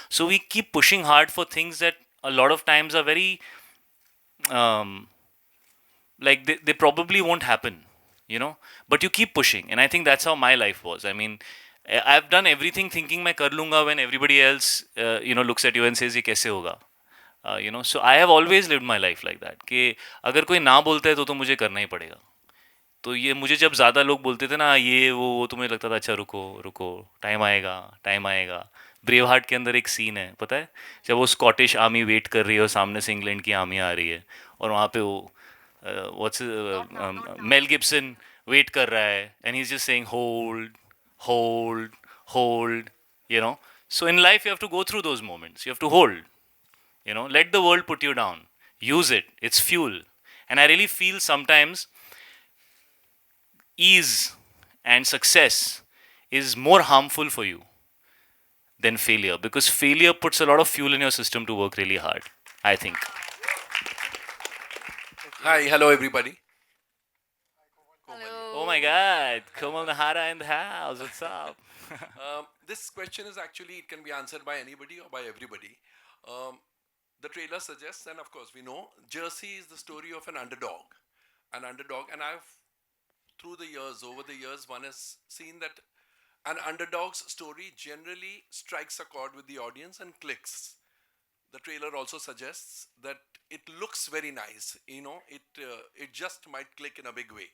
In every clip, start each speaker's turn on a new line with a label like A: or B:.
A: So we keep pushing hard for things that a lot of times are very um, like they probably won't happen, you know, but you keep pushing. And I think that's how my life was. I mean, I've done everything thinking मैं कर लूंगा when everybody else looks at you and says ये कैसे होगा. So I have always lived my life like that कि अगर कोई ना बोलता है तो मुझे करना ही पड़ेगा. तो ये मुझे जब ज़्यादा लोग बोलते थे ना ये वो तो मुझे लगता था अच्छा रुको रुको, टाइम आएगा. ब्रेव हार्ट के अंदर एक सीन है पता है, जब वो स्कॉटिश आर्मी वेट कर रही है और सामने से इंग्लैंड की आर्मी आ रही है और वहाँ पे वो व्हाट्स मेल गिब्सन वेट कर रहा है and he is just saying hold hold hold, you know. So in life you have to go through those moments, you have to hold, let the world put you down, use it, it's fuel. And I really feel sometimes ease and success is more harmful for you than failure, because failure puts a lot of fuel in your system to work really hard, I think.
B: Hi, hello everybody.
A: Oh my god, Komal Nahara in the house, what's up?
B: This question is actually, it can be answered by anybody or by everybody. Um, the trailer suggests, and of course we know, Jersey is the story of an underdog. And over the years, one has seen that an underdog's story generally strikes a chord with the audience and clicks. The trailer also suggests that it looks very nice, it just might click in a big way.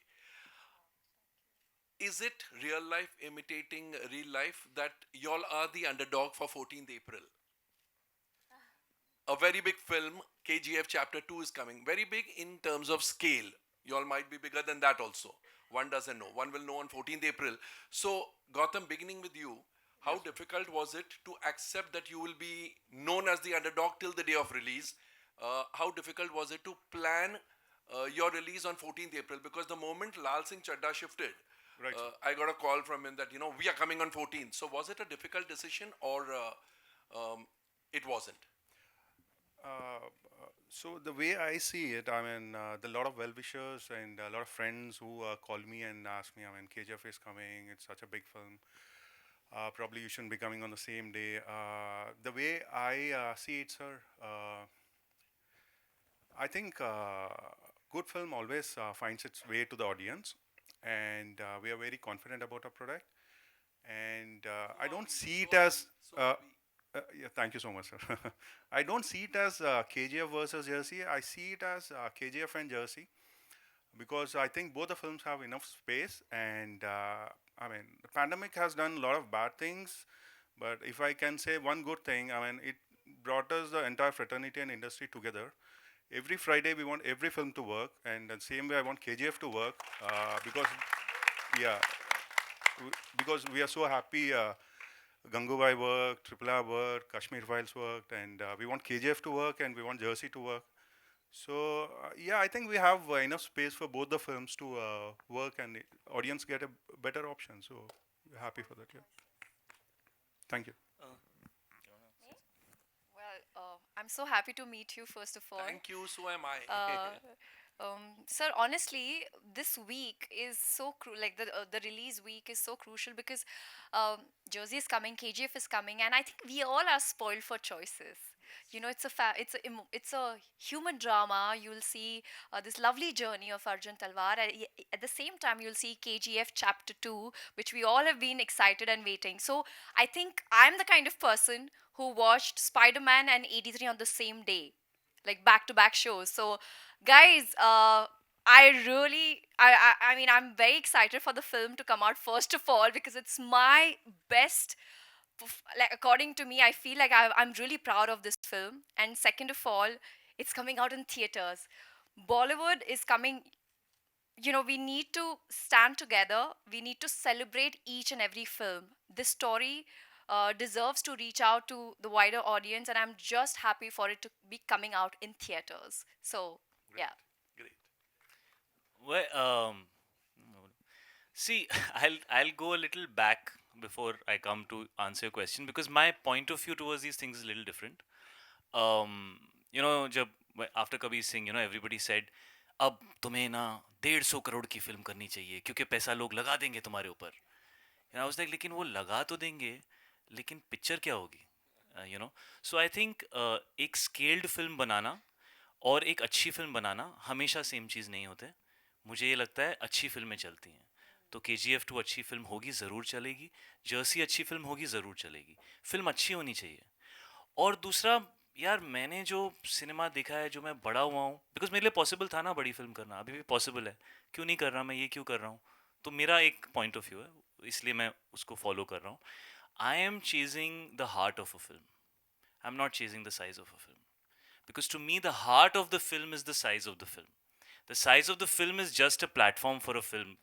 B: Is it real life imitating real life that y'all are the underdog for 14th April? A very big film, KGF Chapter 2 is coming. Very big in terms of scale. Y'all might be bigger than that also. One doesn't know. One will know on 14th April. So, Gautam, beginning with you, how difficult was it to accept that you will be known as the underdog till the day of release? How difficult was it to plan your release on 14th April? Because the moment Lal Singh Chadda shifted,
C: Right.
B: I got a call from him that, we are coming on 14th. So was it a difficult decision or it wasn't?
C: So the way I see it, I mean, the lot of well-wishers and a lot of friends who call me and ask me, I mean, KGF is coming. It's such a big film. Probably you shouldn't be coming on the same day. The way I see it, sir, I think good film always finds its way to the audience, and we are very confident about our product. And I don't see it as. Yeah, thank you so much, sir. I don't see it as KGF versus Jersey. I see it as KGF and Jersey, because I think both the films have enough space. And I mean, the pandemic has done a lot of bad things, but if I can say one good thing, I mean, it brought us the entire fraternity and industry together. Every Friday, we want every film to work, and the same way I want KGF to work, because yeah, because we are so happy. Gangubai worked, Triple R worked, Kashmir Files worked, and we want KGF to work and we want Jersey to work. So yeah, I think we have enough space for both the films to work, and the audience get a better option. So we're happy for that. Yeah. Thank you.
D: Well, I'm so happy to meet you, first of all.
B: Thank you, so am I.
D: Sir, honestly, this week is so like the release week is so crucial because Jersey is coming, KGF is coming, and I think we all are spoiled for choices. You know, it's a human drama. You'll see this lovely journey of Arjun Talwar. At the same time, you'll see KGF Chapter 2, which we all have been excited and waiting. So I think I'm the kind of person who watched Spider-Man and 83 on the same day, like back to back shows. So, guys, I mean, I'm very excited for the film to come out, first of all, because it's my best. Like, according to me, I feel like I'm really proud of this film. And second of all, it's coming out in theaters. Bollywood is coming. You know, we need to stand together. We need to celebrate each and every film. This story deserves to reach out to the wider audience, and I'm just happy for it to be coming out in theaters. So,
B: Great,
D: yeah.
B: great.
A: Well, see, I'll go a little back before I come to answer your question, because my point of view towards these things is a little different. जब after Kabir Singh, everybody said, अब तुम्हें ना 150 करोड़ की film करनी चाहिए क्योंकि पैसा लोग लगा देंगे तुम्हारे ऊपर. And I was like, लेकिन वो लगा तो देंगे, लेकिन पिक्चर क्या होगी? You know. So I think एक स्केल्ड फिल्म बनाना और एक अच्छी फिल्म बनाना हमेशा सेम चीज़ नहीं होते. मुझे ये लगता है अच्छी फिल्में चलती हैं. तो KGF 2 अच्छी फिल्म होगी, ज़रूर चलेगी. जर्सी अच्छी फिल्म होगी, ज़रूर चलेगी. फिल्म अच्छी होनी चाहिए. और दूसरा, यार मैंने जो सिनेमा देखा है, जो मैं बड़ा हुआ हूँ, बिकॉज मेरे लिए पॉसिबल था ना बड़ी फिल्म करना, अभी भी पॉसिबल है. क्यों नहीं कर रहा मैं, ये क्यों कर रहा हूँ? तो मेरा एक पॉइंट ऑफ व्यू है, इसलिए मैं उसको फॉलो कर रहा हूँ. I am chasing the heart of a film. I am not chasing the size of a film. Because to me, the heart of the film is the size of the film. The size of the film is just a platform for a film,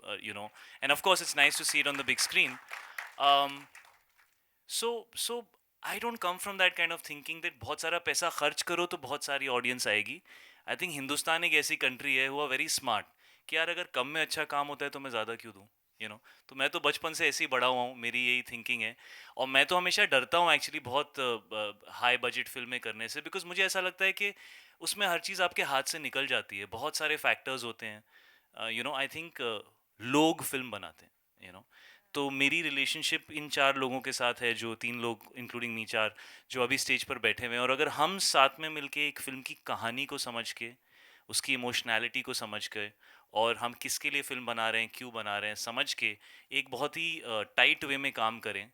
A: And of course, it's nice to see it on the big screen. Um, so I don't come from that kind of thinking that बहुत सारा पैसा खर्च करो तो बहुत सारी audience आएगी. I think Hindustan एक ऐसी कंट्री है, हुआ वेरी स्मार्ट, कि यार अगर कम में अच्छा काम होता है तो मैं ज़्यादा क्यों दूँ. तो मैं तो बचपन से ऐसे ही बड़ा हुआ हूँ, मेरी यही थिंकिंग है. और मैं तो हमेशा डरता हूँ एक्चुअली बहुत हाई बजट फिल्में करने से, बिकॉज मुझे ऐसा लगता है कि उसमें हर चीज़ आपके हाथ से निकल जाती है, बहुत सारे फैक्टर्स होते हैं. आई थिंक लोग फिल्म बनाते हैं. तो मेरी रिलेशनशिप इन 4 लोगों के साथ है, जो 3 लोग इंक्लूडिंग मी, 4 जो अभी स्टेज पर बैठे हुए हैं. और अगर हम साथ में मिलके एक फिल्म की कहानी को समझ के, उसकी इमोशनैलिटी को समझ के, और हम किसके लिए फिल्म बना रहे हैं, क्यों बना रहे हैं, समझ के एक बहुत ही टाइट वे में काम करें,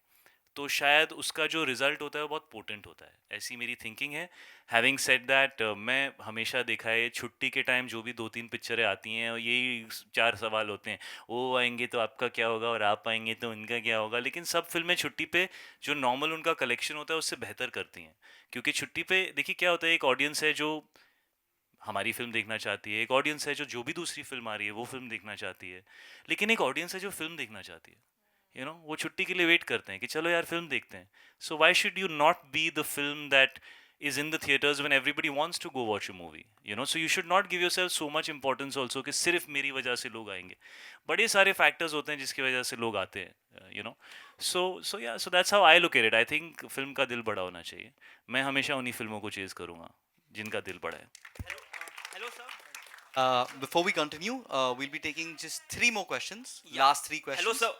A: तो शायद उसका जो रिजल्ट होता है वो बहुत पोटेंट होता है. ऐसी मेरी थिंकिंग है. हैविंग सेड दैट, मैं हमेशा देखा है छुट्टी के टाइम जो भी 2-3 पिक्चरें आती हैं, और यही 4 सवाल होते हैं. वो आएंगे तो आपका क्या होगा, और आप आएंगे तो उनका क्या होगा. लेकिन सब फिल्में छुट्टी पे जो नॉर्मल उनका कलेक्शन होता है उससे बेहतर करती हैं. क्योंकि छुट्टी पे देखिए क्या होता है, एक ऑडियंस है जो हमारी फिल्म देखना चाहती है, एक ऑडियंस है जो जो भी दूसरी फिल्म आ रही है वो फिल्म देखना चाहती है, लेकिन एक ऑडियंस है जो फिल्म देखना चाहती है. वो छुट्टी के लिए वेट करते हैं कि चलो यार फिल्म देखते हैं. So why should you not be the film that is in the theaters when everybody wants to go watch a movie. So you should not give yourself so much importance also कि सिर्फ मेरी वजह से लोग आएंगे. बड़े सारे factors होते हैं जिसकी वजह से लोग आते हैं. So that's how I look at it. I think film का दिल बड़ा होना चाहिए. मैं हमेशा उन्हीं फिल्मों को चेज करूंगा जिनका दिल बड़ा है.
E: Hello, sir. Before we continue, we'll be taking just three more questions.
F: Yeah.
E: Last three questions.
F: Hello, sir.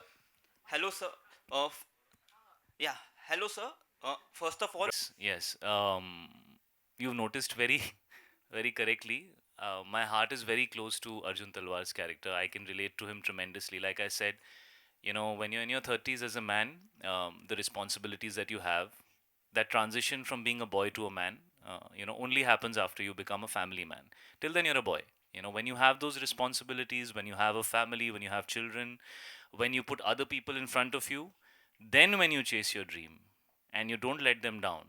F: Hello, sir. Yeah. Hello, sir. First of all,
A: Yes. You've noticed very, very correctly. My heart is very close to Arjun Talwar's character. I can relate to him tremendously. Like I said, when you're in your 30s as a man, the responsibilities that you have, that transition from being a boy to a man, only happens after you become a family man. Till then, you're a boy. When you have those responsibilities, when you have a family, when you have children, when you put other people in front of you, then when you chase your dream and you don't let them down,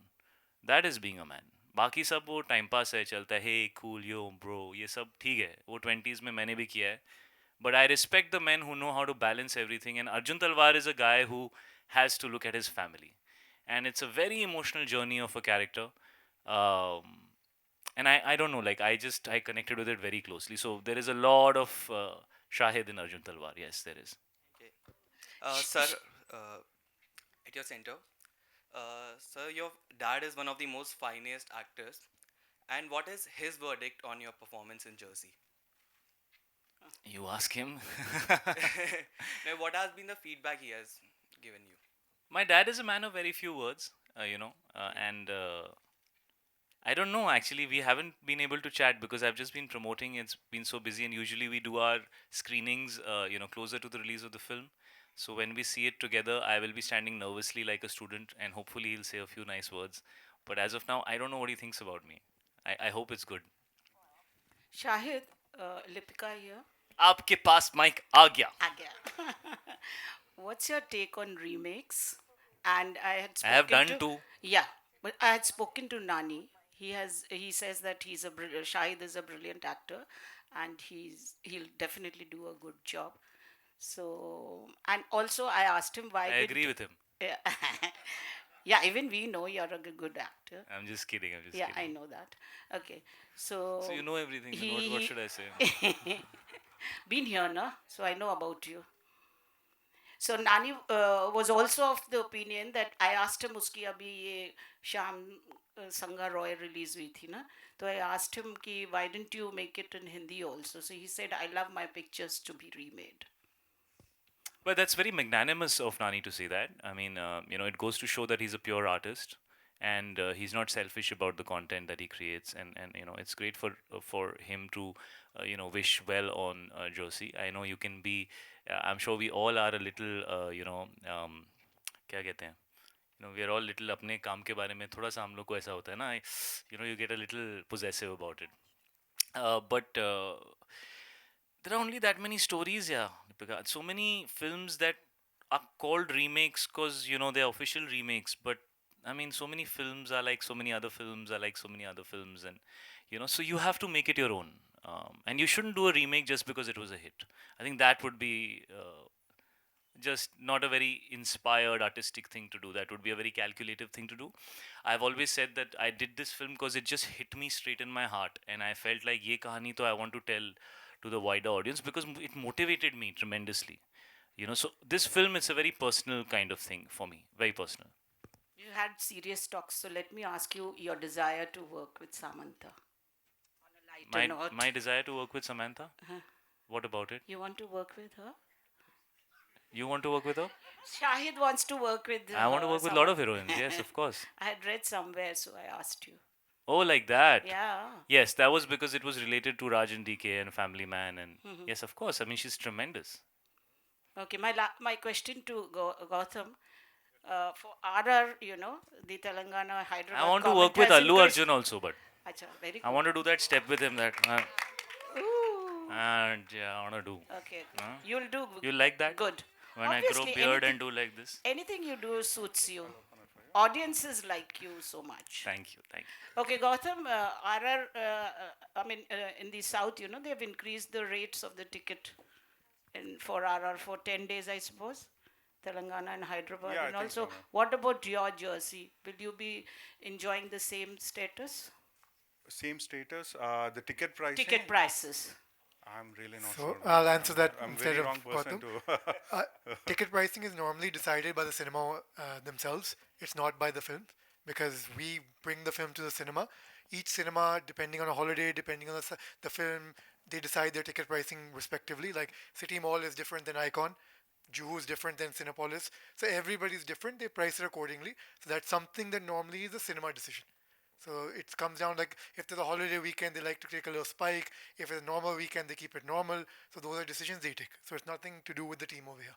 A: that is being a man. बाकी सब वो time pass है, चलता है, हे cool यो bro, ये सब ठीक है, वो 20s में मैंने भी किया है. But I respect the men who know how to balance everything. And Arjun Talwar is a guy who has to look at his family. And it's a very emotional journey of a character. Um, and I don't know, like I connected with it very closely. So there is a lot of Shahid in Arjun Talwar. Yes, there is.
E: Okay. Sir, uh, at your center, sir, your dad is one of the most finest actors. And what is his verdict on your performance in Jersey?
A: You ask him.
E: Now, what has been the feedback he has given you?
A: My dad is a man of very few words, and I don't know. Actually, we haven't been able to chat because I've just been promoting. It's been so busy, and usually we do our screenings, closer to the release of the film. So when we see it together, I will be standing nervously like a student, and hopefully he'll say a few nice words. But as of now, I don't know what he thinks about me. I hope it's good.
G: Shahid, Lipika here.
A: आपके पास mic आ गया.
G: Again. What's your take on remakes? And I had
A: I have
G: spoken
A: done
G: to,
A: two.
G: Yeah, but I had spoken to Nani. He says that Shahid is a brilliant actor, and he'll definitely do a good job. So, and also I asked him why
A: I agree with him.
G: Yeah. Yeah, even we know you're a good actor.
A: I'm just kidding. I'm just
G: Yeah,
A: kidding.
G: I know that. Okay, so
A: So you know everything. Then what should I say?
G: been here, no? So I know about you. So Nani was also of the opinion that I asked him उसकी अभी ये शाम संगा Roy release हुई थी ना, तो I asked him कि why didn't you make it in Hindi also? So he said I love my pictures to be remade.
A: But that's very magnanimous of Nani to say that. I mean, it goes to show that he's a pure artist, and he's not selfish about the content that he creates, and it's great for him to wish well on Josie. I know you can be, I'm sure we all are a little क्या कहते हैं, we are all little अपने काम के बारे में थोड़ा सा हम लोग को ऐसा होता है ना, you get a little possessive about it. But there are only that many stories, yeah. Deepika. So many films that are called remakes because they're official remakes, but I mean, so many films are like so many other films are like so many other films, and so you have to make it your own. And you shouldn't do a remake just because it was a hit. I think that would be just not a very inspired artistic thing to do. That would be a very calculative thing to do. I've always said that I did this film because it just hit me straight in my heart, and I felt like ye kahani to I want to tell to the wider audience because it motivated me tremendously. So this film, it's a very personal kind of thing for me, very personal.
G: You had serious talks, so let me ask you your desire to work with Samantha. On a lighter
A: My
G: note.
A: my desire to work with Samantha. What about it?
G: You want to work with her?
A: You want to work with her?
G: Shahid wants to work with
A: I want to work with a lot of heroines. Yes, of course.
G: I had read somewhere, so I asked you.
A: Oh, like that.
G: Yeah.
A: Yes, that was because it was related to Raj and DK and Family Man, and yes, of course. I mean, she's tremendous.
G: Okay, my question to Gautam, for RR, the Telangana Hyderabad.
A: I want to
G: comment
A: work with
G: has
A: Allu
G: increased-
A: Arjun also, but
G: Acha, very
A: I
G: good.
A: want to do that step with him that
G: Ooh.
A: and yeah, I want to do.
G: Okay,
A: Huh?
G: you'll do
A: You like that?
G: good.
A: When I
G: Obviously,
A: grow beard
G: anything,
A: and do like this.
G: anything you do suits you. Audiences like you so much.
A: Thank you, thank you.
G: Okay, Gautam, RR, I mean, in the south, they've increased the rates of the ticket for RR for 10 days, I suppose. Telangana and Hyderabad.
C: Yeah, I
G: And
C: think
G: also,
C: so, ma'am.
G: what about your jersey? Will you be enjoying the same status?
C: Same status. The ticket pricing.
G: Ticket prices.
C: I'm really not
H: So
C: sure.
H: I'll answer that
C: I'm
H: instead
C: very
H: of
C: wrong person
H: Gautam.
C: to.
H: Ticket pricing is normally decided by the cinema themselves. It's not by the film because we bring the film to the cinema. Each cinema, depending on a holiday, depending on the film, they decide their ticket pricing respectively. Like City Mall is different than Icon. Juhu is different than Cinepolis. So everybody's different. They price it accordingly. So that's something that normally is a cinema decision. So it comes down like if there's a holiday weekend, they like to take a little spike. If it's a normal weekend, they keep it normal. So those are decisions they take. So it's nothing to do with the team over here.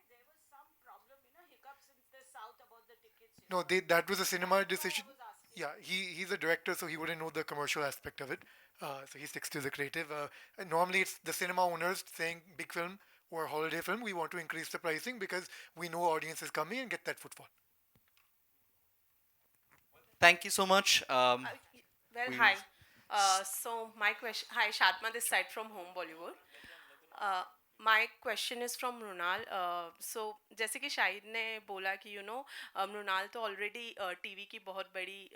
G: There was some problem, hiccups in the south about the tickets.
H: No, that was a cinema decision. Yeah, he's a director, so he wouldn't know the commercial aspect of it. So he sticks to the creative. And normally it's the cinema owners saying big film or holiday film, we want to increase the pricing because we know audience is coming and get that footfall.
I: Thank you so much.
J: Well,
I: we-
J: hi. So my question, hi, Shatma this side from Home Bollywood. My question is from Mrunal. So जैसे कि शाहिद ने बोला कि मृणाल तो already TV की बहुत बड़ी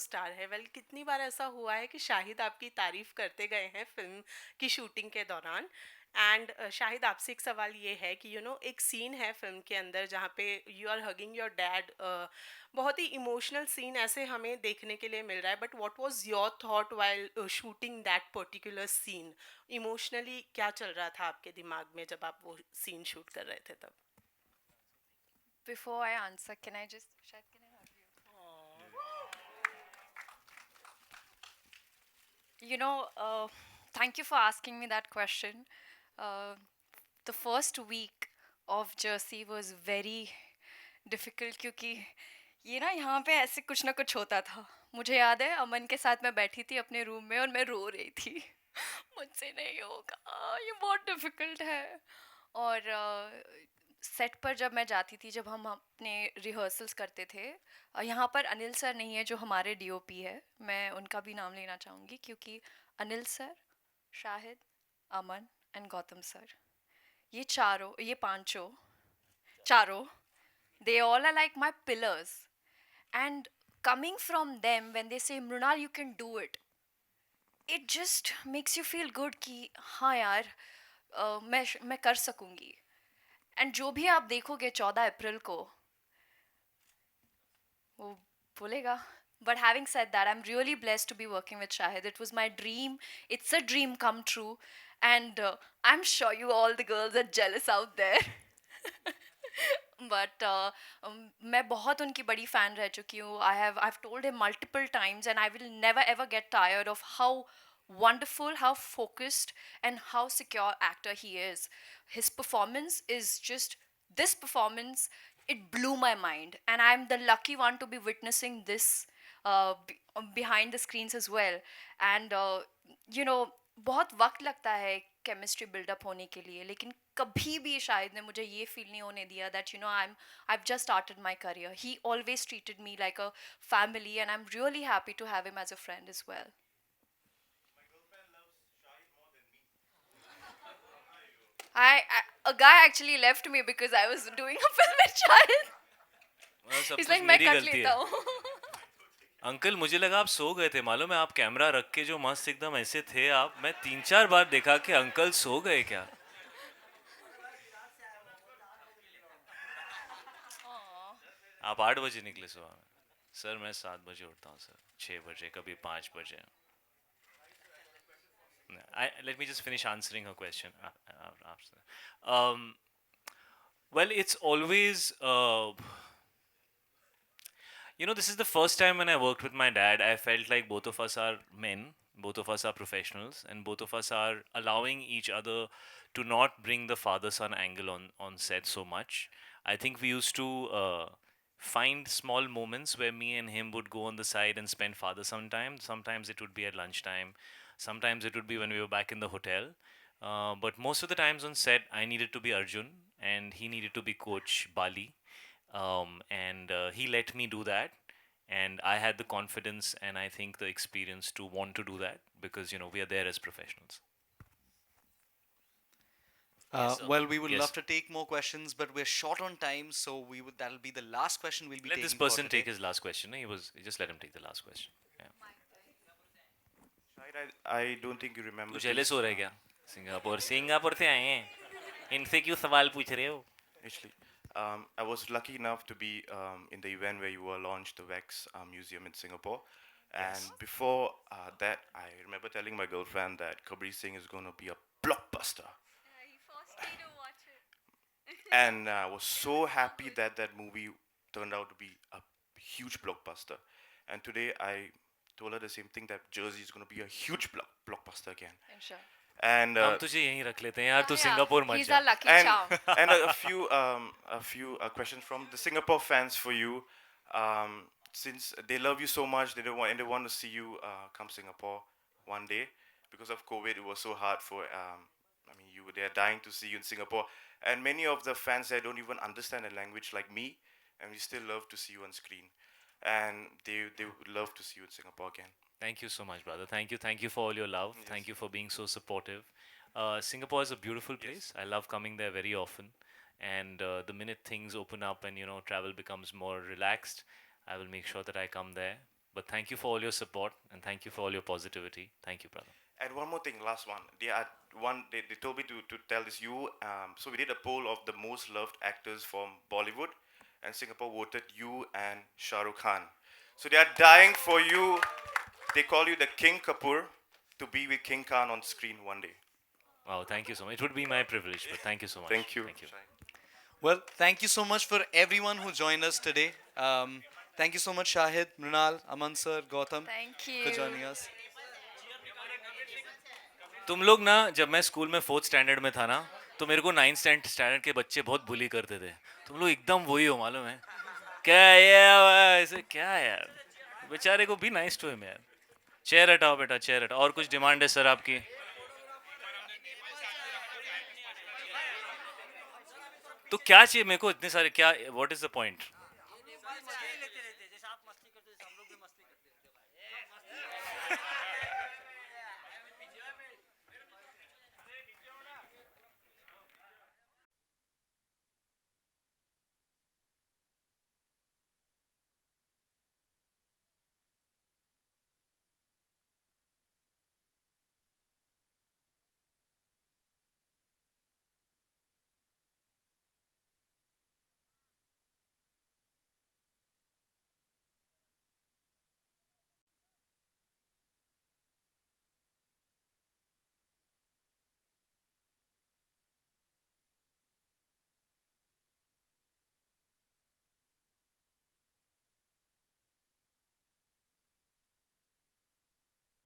J: star है. वेल कितनी बार ऐसा हुआ है कि शाहिद आपकी तारीफ करते गए हैं फिल्म की शूटिंग के दौरान. एंड शाहिद आपसे एक सवाल ये है कि एक सीन है फिल्म के अंदर जहाँ पे you are hugging your dad. बहुत ही इमोशनल सीन ऐसे हमें देखने के लिए मिल रहा है. But what was your thought while shooting that particular scene? Emotionally क्या चल रहा था आपके दिमाग में जब आप वो सीन शूट कर रहे थे तब?
D: Before I answer, can I just, Shahid, can I hug you? Thank you for asking me that question. The first week of Jersey was very difficult क्योंकि ये ना यहाँ पे ऐसे कुछ ना कुछ होता था. मुझे याद है अमन के साथ मैं बैठी थी अपने रूम में और मैं रो रही थी. मुझसे नहीं होगा, ये बहुत डिफिकल्ट है. और सेट पर जब मैं जाती थी, जब हम अपने रिहर्सल्स करते थे, यहाँ पर अनिल सर नहीं है जो हमारे डीओपी है. मैं उनका भी नाम लेना चाहूँगी क्योंकि Anil sir, Shahid, Aman and Gautam sir, ये चारों, they all are like my pillars. And coming from them, when they say, Mrunal, you can do it, it just makes you feel good कि हाँ यार, मैं कर सकूँगी. एंड जो भी आप देखोगे 14 अप्रैल को वो बोलेगा. But having said that, I'm really blessed to be working with Shahid. It was my dream. It's a dream come true. And I'm sure you all the girls are jealous out there. But मैं बहुत उनकी बड़ी fan रह चुकी हूँ. I've told him multiple times and I will never ever get tired of how wonderful, how focused, and how secure actor he is. His performance is just this performance. It blew my mind, and I'm the lucky one to be witnessing this behind the screens as well. And you know, बहुत वक्त लगता है chemistry buildup होने के लिए, लेकिन कभी भी शायद ने मुझे ये फील नहीं होने दिया that I've just started my career. He always treated me like a family, and I'm really happy to have him as a friend as well. A guy actually left me because I was doing a film with Shahid.
A: सब
D: He's
A: कुछ
D: like, मैं
A: मेरी
D: cut
A: गलती
D: लेता
A: है.
D: हूँ.
A: Uncle मुझे लगा आप सो गए थे. मालूम है आप कैमरा रख के जो मस्त एकदम ऐसे थे आप, मैं 3-4 बार देखा कि अंकल सो गए क्या. आप 8 बजे निकले सुबह में. सर मैं 7 बजे उठता हूँ सर, 6 बजे, कभी 5 बजे. Let me just finish answering her question. Um, well, it's always this is the first time when I worked with my dad. I felt like both of us are men, both of us are professionals, and both of us are allowing each other to not bring the father son angle on set so much. I think we used to find small moments where me and him would go on the side and spend father son time. Sometimes it would be at lunchtime, sometimes it would be when we were back in the hotel. But most of the times on set, I needed to be Arjun and he needed to be Coach Bali, and he let me do that, and I had the confidence and I think the experience to want to do that because we are there as professionals. Yes, sir.
I: Well, we would
A: Yes.
I: love to take more questions, but we're short on time, so that'll be the last question we'll be
A: Let
I: taking
A: this
I: for
A: person
I: today.
A: take his last question. Just let him take the last question. Yeah.
K: Shahid, I don't think you remember
A: तू jealous
K: this.
A: हो रहा है क्या? Singapore से आए हैं. इनसे क्यों सवाल पूछ रहे हो?
K: Actually, I was lucky enough to be in the event where you were launched the Wax Museum in Singapore. And
A: Yes.
K: before that, I remember telling my girlfriend that Kabir Singh is going to be a blockbuster. And I was so happy that that movie turned out to be a huge blockbuster. And today I told her the same thing, that Jersey is going to be a huge blockbuster again.
D: Sure.
K: And
A: हम तुझे यहीं रख लेते हैं यार, तू Singapore मत
D: He's
A: जा.
D: our lucky
K: and
D: charm.
K: and a few questions from the Singapore fans for you. Since they love you so much, they want to see you come Singapore one day. Because of COVID, it was so hard for. I mean, they're dying to see you in Singapore, and many of the fans there don't even understand the language like me, and we still love to see you on screen, and they would love to see you in Singapore again.
A: Thank you so much, brother. Thank you for all your love.
K: Yes.
A: Thank you for being so supportive. Singapore is a beautiful place. I love coming there very often. And the minute things open up and travel becomes more relaxed, I will make sure that I come there. But thank you for all your support and thank you for all your positivity. Thank you, brother.
K: And one more thing, last one. They told me to tell this. So we did a poll of the most loved actors from Bollywood, and Singapore voted you and Shah Rukh Khan. So they are dying for you. They call you the King Kapoor, to be with King Khan on screen one day.
A: Wow, thank you so much. It would be my privilege, but thank you so much.
K: Thank you.
A: Thank you.
I: Well, thank you so much for everyone who joined us today. Thank you so much, Shahid, Mrunal, Aman sir, Gautam,
D: Thank
I: for
D: you.
I: joining us.
A: तुम लोग ना, जब मैं school में 4th standard में था ना, तो मेरे को 9th स्टैंडर्ड के बच्चे बहुत बुली करते थे. तुम लोग एकदम वही हो, मालूम है क्या? ये ऐसे क्या यार, बेचारे को भी नाइस टू हिम यार. चेयर हटाओ बेटा, चेयर हटाओ. और कुछ डिमांड है सर आपकी? तो क्या चाहिए मेरे को इतने सारे? क्या, व्हाट इज द पॉइंट?